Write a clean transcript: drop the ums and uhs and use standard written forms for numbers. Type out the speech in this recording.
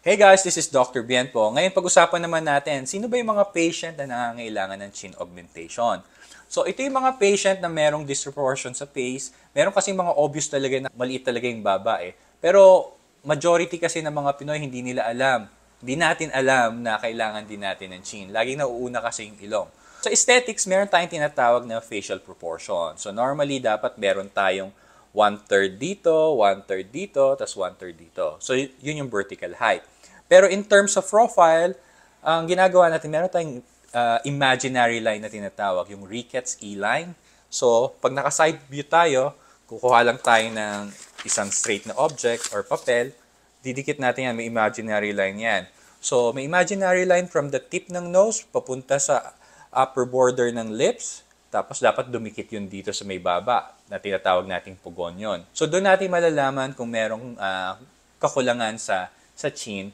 Hey guys, this is Dr. Bien po. Ngayon pag-usapan naman natin, sino ba yung mga patient na nangangailangan ng chin augmentation? So ito yung mga patient na merong disproportion sa face. Meron kasi mga obvious talaga na maliit talaga yung baba eh. Pero majority kasi ng mga Pinoy hindi nila alam. Hindi natin alam na kailangan din natin ng chin. Laging nauuna kasi yung ilong. Sa aesthetics, meron tayong tinatawag na facial proportion. So normally dapat meron tayong one-third dito, one-third dito, tas one-third dito. So yun yung vertical height. Pero in terms of profile, ang ginagawa natin, meron tayong imaginary line na tinatawag, yung Ricketts E-line. So, pag naka-side view tayo, kukuha lang tayo ng isang straight na object or papel, didikit natin yan, may imaginary line yan. So, may imaginary line from the tip ng nose, papunta sa upper border ng lips, tapos dapat dumikit yun dito sa may baba na tinatawag nating pugon yun. So, doon natin malalaman kung merong kakulangan sa chin